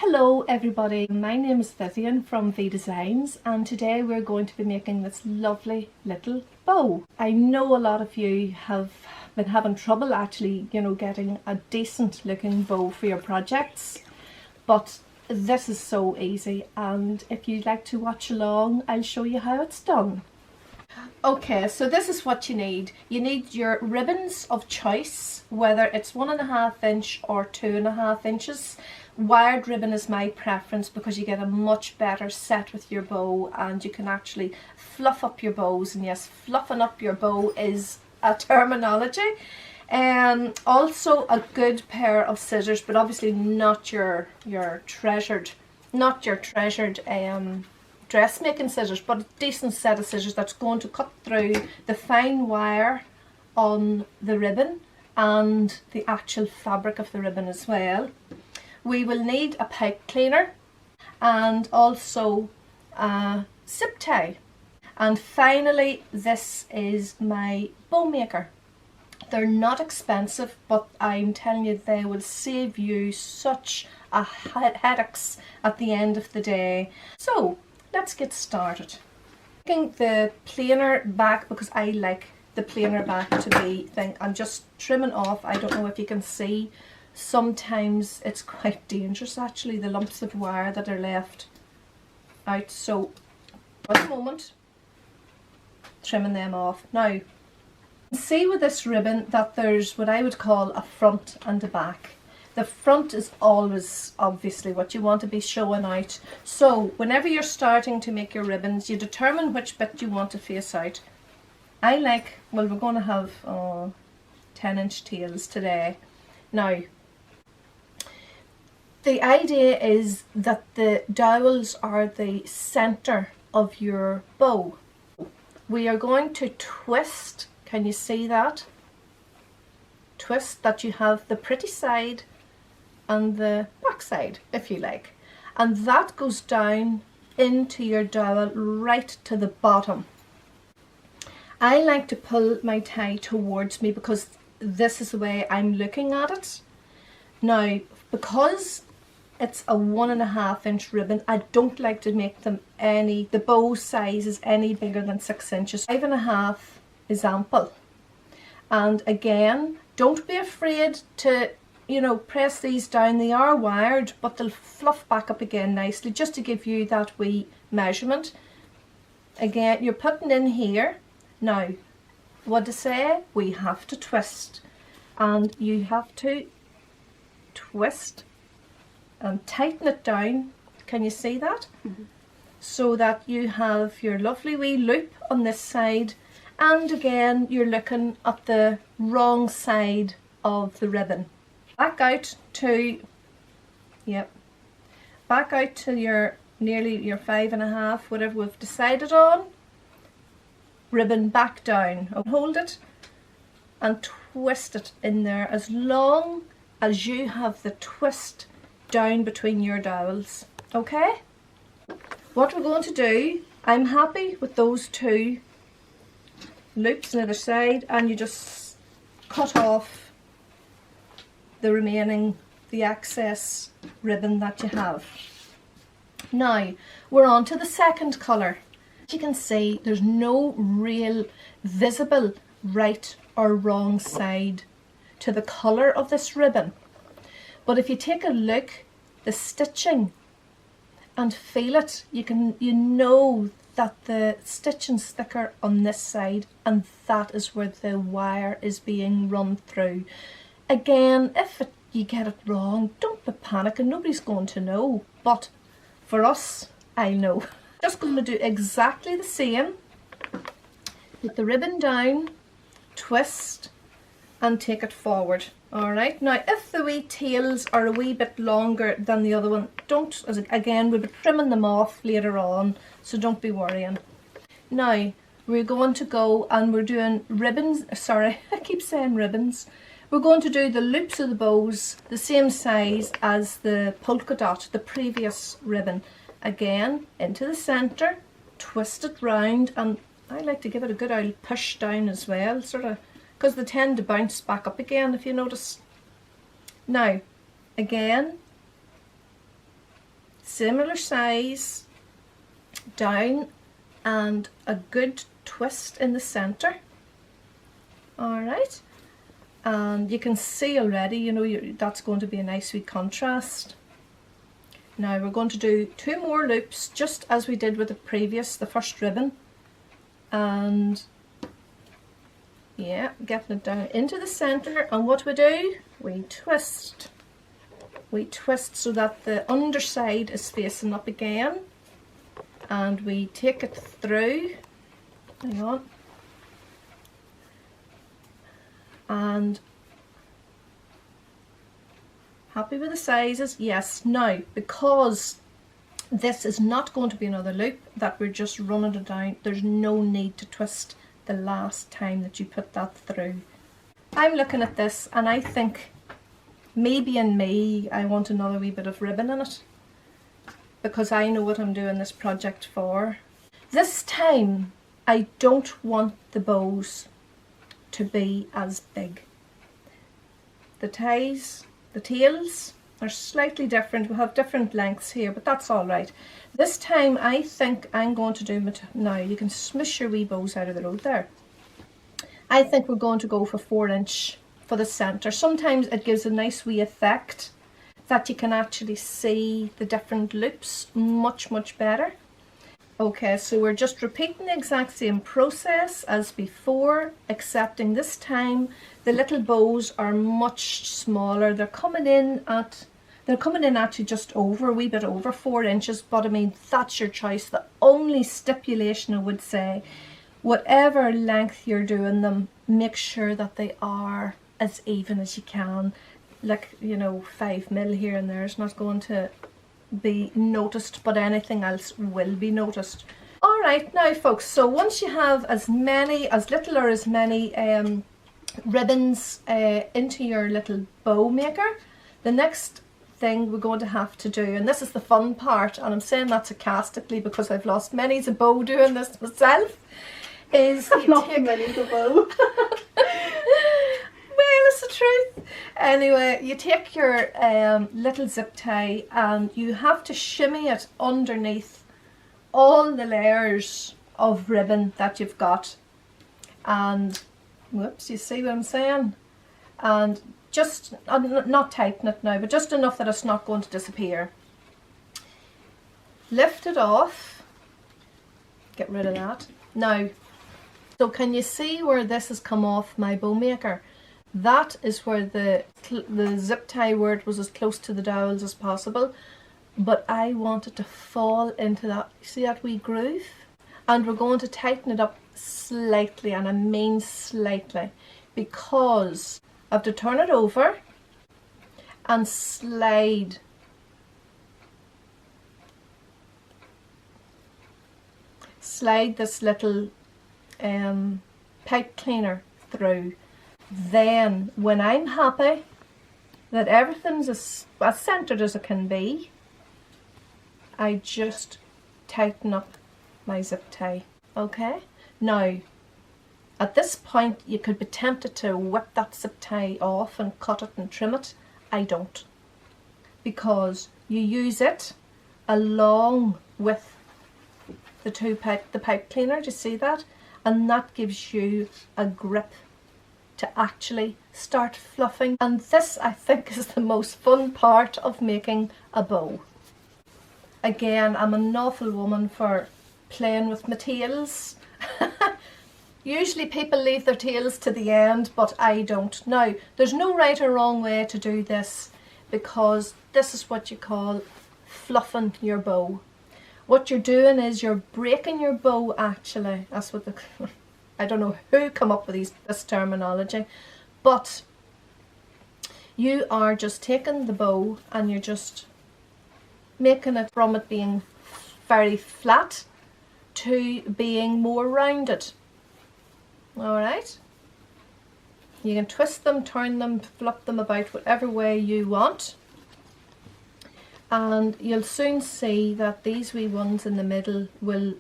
Hello everybody, my name is Vivian from V Designs and today we're going to be making this lovely little bow. I know a lot of you have been having trouble actually, getting a decent looking bow for your projects, but this is so easy, and if you'd like to watch along, I'll show you how it's done. Okay, so this is what you need. You need your ribbons of choice, whether it's 1.5 inch or 2.5 inches. Wired ribbon is my preference because you get a much better set with your bow and you can actually fluff up your bows. And yes, fluffing up your bow is a terminology. Also a good pair of scissors, but obviously not your treasured dressmaking scissors, but a decent set of scissors that's going to cut through the fine wire on the ribbon and the actual fabric of the ribbon as well. We will need a pipe cleaner and also a zip tie. And finally, this is my bow maker. They're not expensive, but I'm telling you, they will save you such a headaches at the end of the day. So let's get started. Taking the planer back, because I like the planer back to be thing. I'm just trimming off. I don't know if you can see. Sometimes it's quite dangerous actually, the lumps of wire that are left out. So at the moment, trimming them off. Now, you can see with this ribbon that there's what I would call a front and a back. The front is always obviously what you want to be showing out. So whenever you're starting to make your ribbons, you determine which bit you want to face out. I like, well, we're going to have 10-inch tails today. Now, the idea is that the dowels are the center of your bow. We are going to twist, can you see that? Twist that you have the pretty side and the back side, if you like. And that goes down into your dowel right to the bottom. I like to pull my tie towards me because this is the way I'm looking at it. Now, because it's a 1.5 inch ribbon, I don't like to make them the bow size is any bigger than 6 inches. 5.5 is ample. And again, don't be afraid to, press these down. They are wired, but they'll fluff back up again nicely, just to give you that wee measurement. Again, you're putting in here. Now, what to say? We have to twist. And you have to twist and tighten it down. Can you see that? So that you have your lovely wee loop on this side, and again you're looking at the wrong side of the ribbon. Back out to your nearly your 5.5, whatever we've decided on. Ribbon back down. Hold it and twist it in there as long as you have the twist down between your dowels. Okay? What we're going to do, I'm happy with those two loops on the other side, and you just cut off the excess ribbon that you have. Now, we're on to the second colour. As you can see, there's no real visible right or wrong side to the colour of this ribbon. But if you take a look, the stitching, and feel it, you know that the stitching's thicker on this side, and that is where the wire is being run through. Again, if you get it wrong, don't be panicking, nobody's going to know. But for us, I know. Just going to do exactly the same. Put the ribbon down, twist, and take it forward. Alright, now if the wee tails are a wee bit longer than the other one, again, we'll be trimming them off later on, so don't be worrying. Now, we're going to go and we're doing ribbons, sorry, I keep saying ribbons. We're going to do the loops of the bows the same size as the polka dot, the previous ribbon. Again, into the centre, twist it round, and I like to give it a good old push down as well, sort of, because they tend to bounce back up again, if you notice. Now, again, similar size down and a good twist in the center. Alright, and you can see already, you know, that's going to be a nice wee contrast. Now we're going to do 2 more loops just as we did with the first ribbon, and yeah, getting it down into the center, and what we do, we twist so that the underside is facing up again, and we take it through, hang on, and happy with the sizes? Yes. Now, because this is not going to be another loop that we're just running it down, there's no need to twist the last time that you put that through. I'm looking at this and I think maybe in May I want another wee bit of ribbon in it, because I know what I'm doing this project for. This time I don't want the bows to be as big. The tails are slightly different. We have different lengths here, but that's all right. This time I think I'm going to do, now you can smush your wee bows out of the road there. I think we're going to go for 4" for the center. Sometimes it gives a nice wee effect that you can actually see the different loops much better. Okay, so we're just repeating the exact same process as before, excepting this time the little bows are much smaller. They're coming in actually just over, a wee bit over 4 inches, but I mean, that's your choice. The only stipulation I would say, whatever length you're doing them, make sure that they are as even as you can. Like, you know, 5mm here and there is not going to be noticed, but anything else will be noticed. Alright, now folks, so once you have as little or as many ribbons into your little bow maker, the next thing we're going to have to do, and this is the fun part, and I'm saying that sarcastically because I've lost many's a bow doing this myself, is many's a bow. Well, it's the truth. Anyway, you take your little zip tie and you have to shimmy it underneath all the layers of ribbon that you've got. And, whoops, you see what I'm saying? And just, not tighten it now, but just enough that it's not going to disappear. Lift it off. Get rid of that. Now, so can you see where this has come off my bow maker? That is where the zip tie, where it was as close to the dowels as possible, but I want it to fall into that, see that wee groove? And we're going to tighten it up slightly, and I mean slightly, because I have to turn it over and slide this little pipe cleaner through. Then when I'm happy that everything's as centered as it can be, I just tighten up my zip tie. Okay, now at this point you could be tempted to whip that zip tie off and cut it and trim it. I don't, because you use it along with the pipe cleaner. Do you see that? And that gives you a grip to actually start fluffing. And this, I think, is the most fun part of making a bow. Again, I'm an awful woman for playing with my tails. Usually people leave their tails to the end, but I don't. Now, there's no right or wrong way to do this, because this is what you call fluffing your bow. What you're doing is you're breaking your bow, actually. That's what the... I don't know who come up with this terminology, but you are just taking the bow and you're just making it from it being very flat to being more rounded. Alright? You can twist them, turn them, flip them about whatever way you want. And you'll soon see that these wee ones in the middle will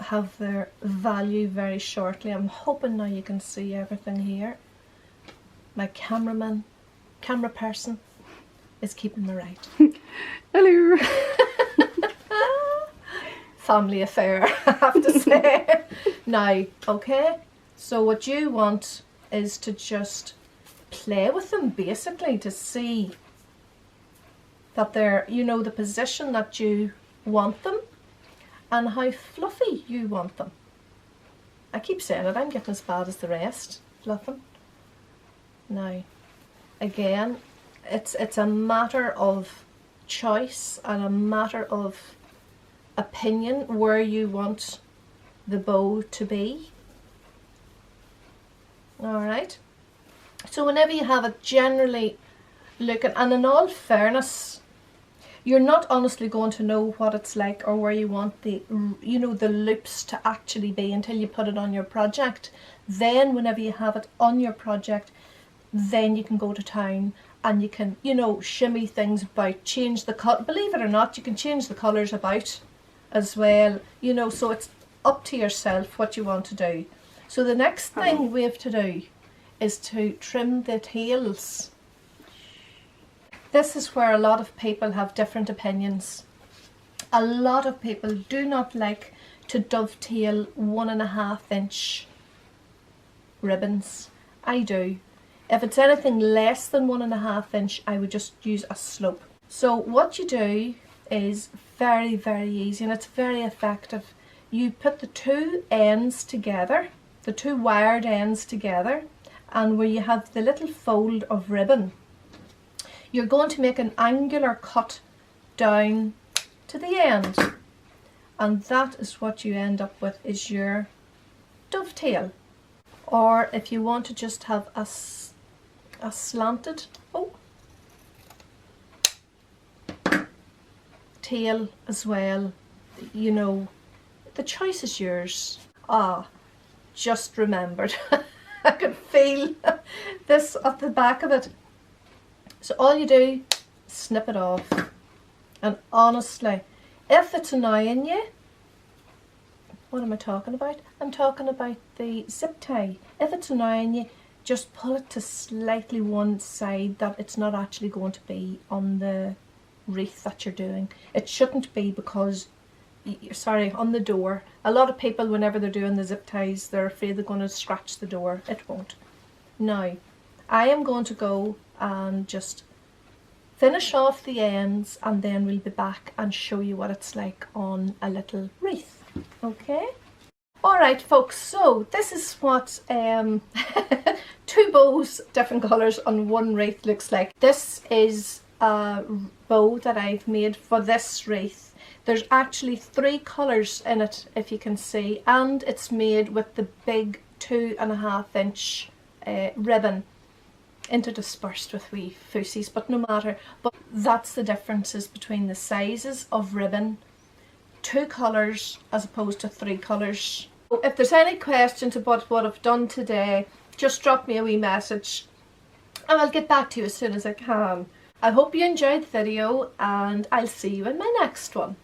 have their value very shortly. I'm hoping now you can see everything here. My camera person is keeping me right. Hello. family affair, I have to say. Now, okay, so what you want is to just play with them basically to see that they're, you know, the position that you want them and how fluffy you want them. I keep saying it, I'm getting as bad as the rest, fluffing. Now, again, it's a matter of choice and a matter of opinion where you want the bow to be. Alright, so whenever you have it, generally looking, and in all fairness, you're not honestly going to know what it's like or where you want the, you know, the loops to actually be until you put it on your project. Then whenever you have it on your project, then you can go to town and you can, you know, shimmy things about, change the cut. Believe it or not, you can change the colours about as well, you know, so it's up to yourself what you want to do. So the next thing we have to do is to trim the tails. This is where a lot of people have different opinions. A lot of people do not like to dovetail 1.5 inch ribbons. I do. If it's anything less than 1.5 inch, I would just use a slope. So what you do is very, very easy and it's very effective. You put the two ends together, the two wired ends together, and where you have the little fold of ribbon, you're going to make an angular cut down to the end, and that is what you end up with, is your dovetail. Or if you want to just have a slanted tail as well, you know, the choice is yours. Just remembered. I could feel this at the back of it. So all you do, snip it off. And honestly, if it's annoying you, what am I talking about? I'm talking about the zip tie. If it's annoying you, just pull it to slightly one side that it's not actually going to be on the wreath that you're doing. It shouldn't be, because sorry, on the door. A lot of people, whenever they're doing the zip ties, they're afraid they're going to scratch the door. It won't. Now, I am going to go and just finish off the ends, and then we'll be back and show you what it's like on a little wreath. Okay? Alright folks, so this is what two bows, different colours on one wreath looks like. This is a bow that I've made for this wreath. There's actually 3 colours in it, if you can see, and it's made with the big 2.5 inch ribbon, interdispersed with wee fussies, but no matter. But that's the differences between the sizes of ribbon, 2 colours as opposed to 3 colours. If there's any questions about what I've done today, just drop me a wee message and I'll get back to you as soon as I can. I hope you enjoyed the video, and I'll see you in my next one.